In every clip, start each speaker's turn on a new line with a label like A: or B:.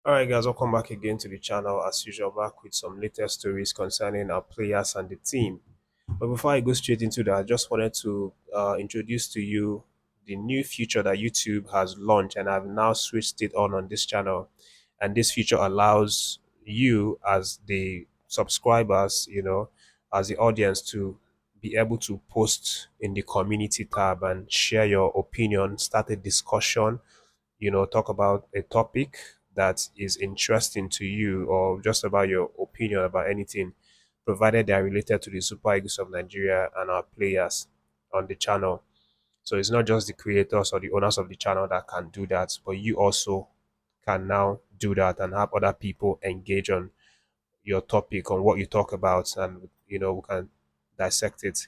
A: Alright guys, welcome back again to the channel as usual, back with some latest stories concerning our players and the team. But before I go straight into that, I just wanted to introduce to you the new feature that YouTube has launched, and I've now switched it on this channel. And this feature allows you as the subscribers, as the audience, to be able to post in the community tab and share your opinion, start a discussion, talk about a topic that is interesting to you, or just about your opinion about anything, provided they are related to the Super Eagles of Nigeria and our players on the channel. So it's not just the creators or the owners of the channel that can do that, but you also can now do that and have other people engage on your topic, on what you talk about, and we can dissect it.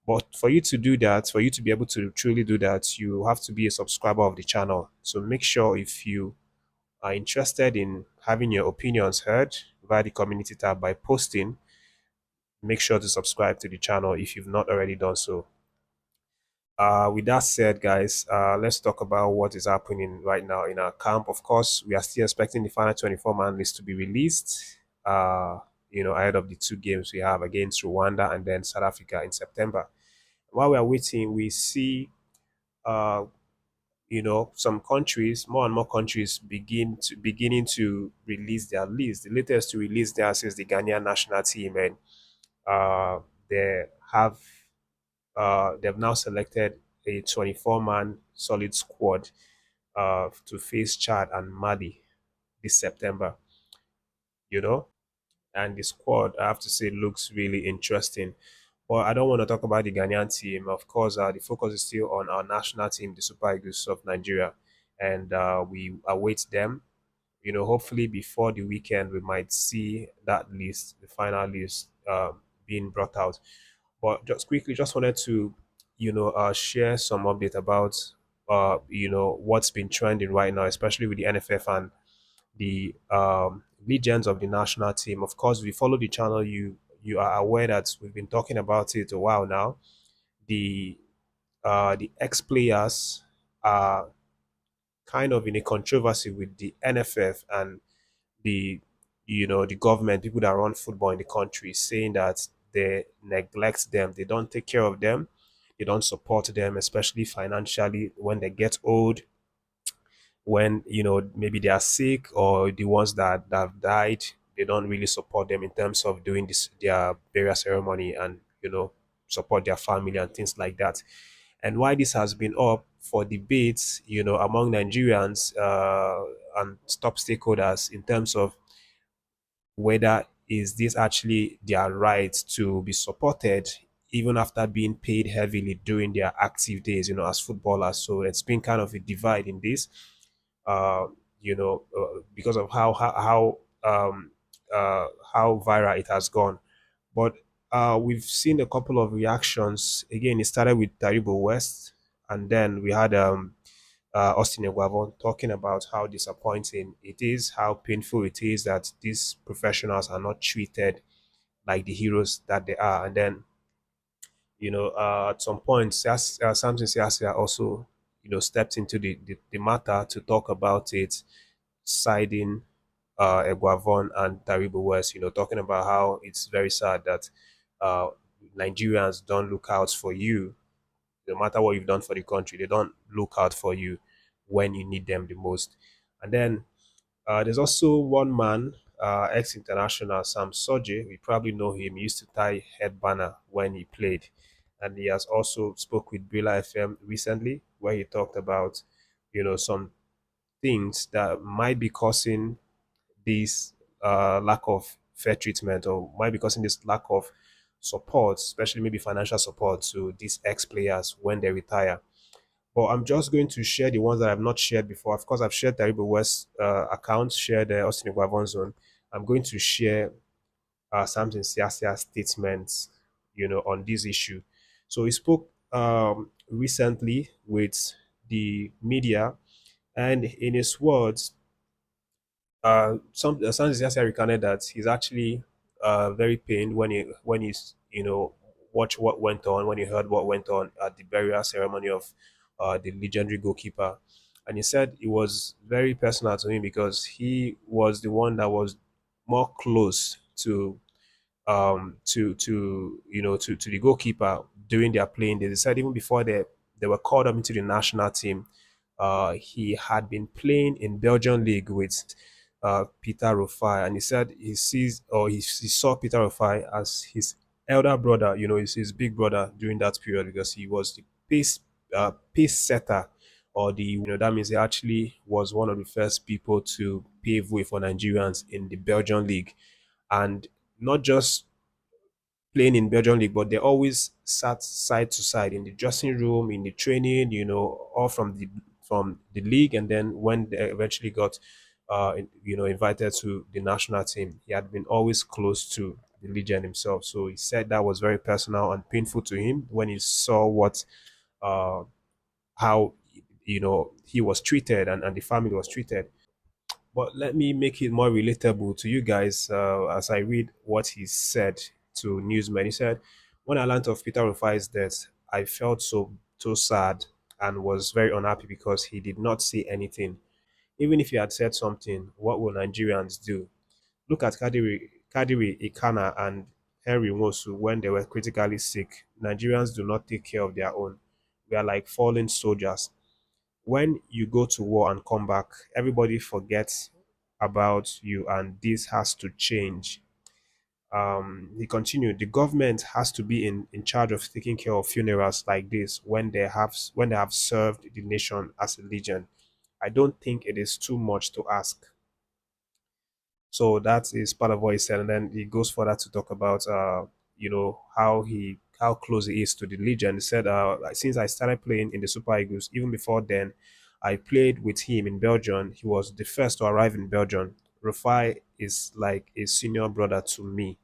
A: But for you to do that, for you to be able to truly do that, you have to be a subscriber of the channel. So make sure, if you are interested in having your opinions heard via the community tab by posting, make sure to subscribe to the channel if you've not already done so. With that said, guys, let's talk about what is happening right now in our camp. Of course, we are still expecting the final 24-man list to be released, ahead of the two games we have against Rwanda and then South Africa in September. While we are waiting, we see uh, some countries, more and more countries, beginning to release their list. The latest to release theirs is the Ghanaian national team, and uh, they have they've now selected a 24-man solid squad to face Chad and Mali this September. You know, and the squad, I have to say, looks really interesting. But I don't want to talk about the Ghanaian team. Of course, the focus is still on our national team, the Super Eagles of Nigeria, and we await them. Hopefully before the weekend, we might see that list, the final list, being brought out. But just quickly, just wanted to, share some update about, what's been trending right now, especially with the NFF and the legends of the national team. Of course, if you follow the channel, you are aware that we've been talking about it a while now. The ex players are kind of in a controversy with the NFF and the the government, people that run football in the country, saying that they neglect them, they don't take care of them, they don't support them, especially financially when they get old, when maybe they are sick, or the ones that have died, they don't really support them in terms of doing this their burial ceremony, and support their family and things like that. And why this has been up for debates, among Nigerians and top stakeholders, in terms of whether is this actually their right to be supported even after being paid heavily during their active days, as footballers. So it's been kind of a divide in this, because of how viral it has gone. But we've seen a couple of reactions. Again, it started with Taribo West, and then we had Austin Eguavon talking about how disappointing it is, how painful it is that these professionals are not treated like the heroes that they are. And then, at some point, Samson Siasia also, stepped into the matter to talk about it, siding Eguavon and Taribo West, talking about how it's very sad that uh, Nigerians don't look out for you. No matter what you've done for the country, they don't look out for you when you need them the most. And then there's also one man, ex-international Sam Sodje. We probably know him. He used to tie head banner when he played, and he has also spoke with Billa FM recently, where he talked about, some things that might be causing this lack of fair treatment, or might be causing this lack of support, especially maybe financial support to these ex-players when they retire. But I'm just going to share the ones that I've not shared before. Of course, I've shared Taribo West accounts, shared Austin Iguavon zone. I'm going to share Samson Siasia statements, on this issue. So he spoke recently with the media, and in his words, Samson Siasia recounted that he's actually very pained when he's watched what went on, when he heard what went on at the burial ceremony of the legendary goalkeeper. And he said it was very personal to him because he was the one that was more close to the goalkeeper during their playing days. They said even before they were called up into the national team, he had been playing in Belgian league with Peter Rufai, and he said he saw Peter Rufai as his elder brother. His big brother during that period because he was the pace setter, or that means he actually was one of the first people to pave way for Nigerians in the Belgian league, and not just playing in Belgian league, but they always sat side to side in the dressing room, in the training, all from the league. And then when they eventually got, invited to the national team, he had been always close to the legend himself. So he said that was very personal and painful to him when he saw uh, how, he was treated and the family was treated. But let me make it more relatable to you guys as I read what he said to newsmen. He said, "When I learned of Peter Rufai's death, I felt so sad and was very unhappy because he did not say anything. Even if he had said something, what will Nigerians do? Look at Kadiri Ikana and Henry Nwosu when they were critically sick. Nigerians do not take care of their own. We are like fallen soldiers. When you go to war and come back, everybody forgets about you, and this has to change." He continued, "The government has to be in charge of taking care of funerals like this when they have served the nation as a legion. I don't think it is too much to ask." So that is part of what he said, and then he goes further to talk about how close he is to the Legion. He said, "Since I started playing in the Super Eagles, even before then, I played with him in Belgium. He was the first to arrive in Belgium. Rufai is like a senior brother to me.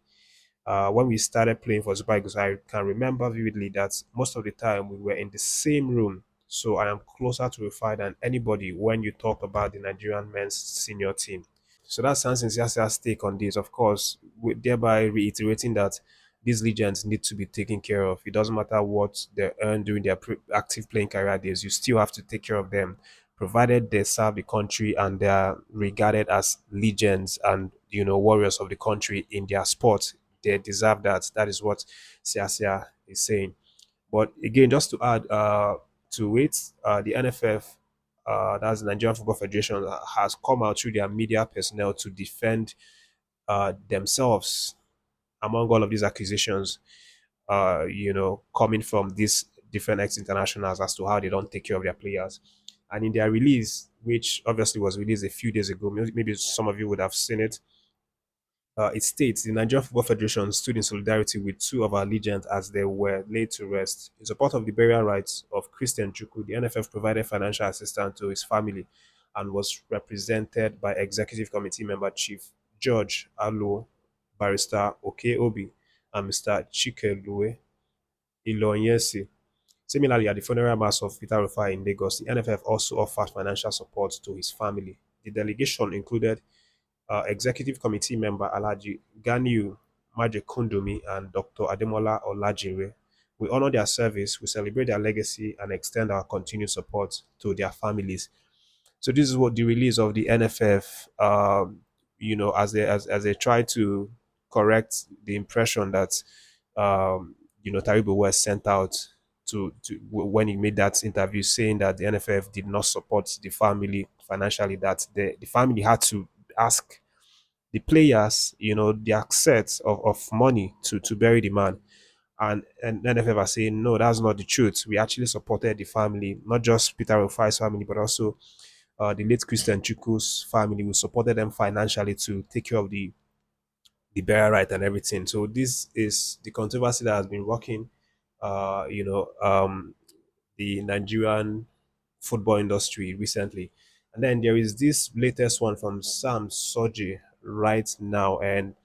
A: When we started playing for Super Eagles, I can remember vividly that most of the time we were in the same room. So I am closer to Rufai than anybody when you talk about the Nigerian men's senior team." So that's Samson Siasa's take on this, of course, thereby reiterating that these legends need to be taken care of. It doesn't matter what they earn during their active playing career days, you still have to take care of them, provided they serve the country and they are regarded as legends and warriors of the country in their sport. They deserve that. That is what Siasia is saying. But again, just to add to it, the NFF, that's the Nigerian Football Federation, has come out through their media personnel to defend themselves among all of these accusations, coming from these different ex-internationals as to how they don't take care of their players. And in their release, which obviously was released a few days ago, maybe some of you would have seen it, it states the Nigerian Football Federation stood in solidarity with two of our legends as they were laid to rest. In support of the burial rights of Christian Chukwu, the NFF provided financial assistance to his family and was represented by Executive Committee member Chief George Alo, Barrister Oke Obi, and Mr. Chike Lue Ilonyesi. Similarly, at the funeral mass of Peter Rufai in Lagos, the NFF also offered financial support to his family. The delegation included Executive Committee member Alhaji Ganiu Majekundumi and Dr. Ademola Olajire. We honor their service, we celebrate their legacy, and extend our continued support to their families. So this is what the release of the NFF, as they try to correct the impression that Taribo West sent out when he made that interview saying that the NFF did not support the family financially, that the family had to ask the players, the access of money to bury the man. And NFF are saying, no, that's not the truth. We actually supported the family, not just Peter Rufai's family, but also the late Christian Chukwu's family. We supported them financially to take care of the burial right and everything. So this is the controversy that has been rocking, the Nigerian football industry recently. And then there is this latest one from Sam Sodji right now, and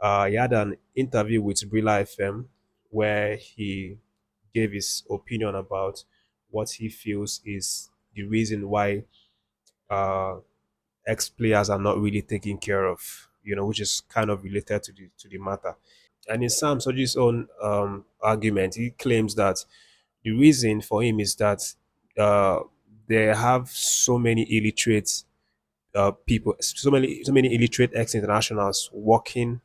A: he had an interview with Brilla FM where he gave his opinion about what he feels is the reason why uh, ex players are not really taken care of, which is kind of related to the matter. And in Sam Soji's own argument, he claims that the reason for him is that uh, they have so many illiterate people, so many illiterate ex internationals working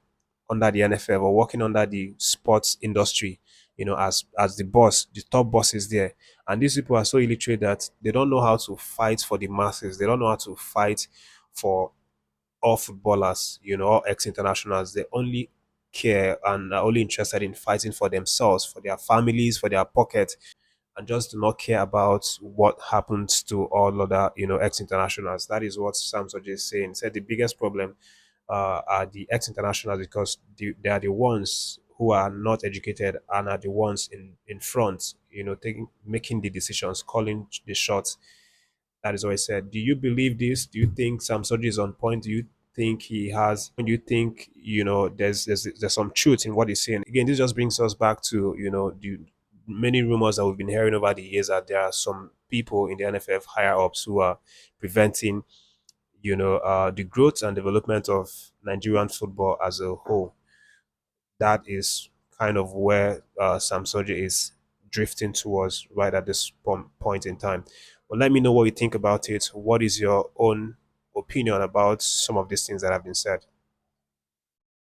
A: under the NFL or working under the sports industry, as the boss, the top boss is there. And these people are so illiterate that they don't know how to fight for the masses. They don't know how to fight for all footballers, all ex internationals. They only care and are only interested in fighting for themselves, for their families, for their pocket, and just do not care about what happens to all other, ex internationals. That is what Sam Sodje is saying. He said the biggest problem are the ex internationals because they are the ones who are not educated and are the ones in front, making the decisions, calling the shots. That is what I said. Do you believe this? Do you think Sam Sodji is on point? Do you think he has? Do you think there's some truth in what he's saying? Again, this just brings us back to the many rumors that we've been hearing over the years that there are some people in the NFF higher ups who are preventing the growth and development of Nigerian football as a whole. That is kind of where Sam Sodje is drifting towards right at this point in time. But let me know what you think about it. What is your own opinion about some of these things that have been said?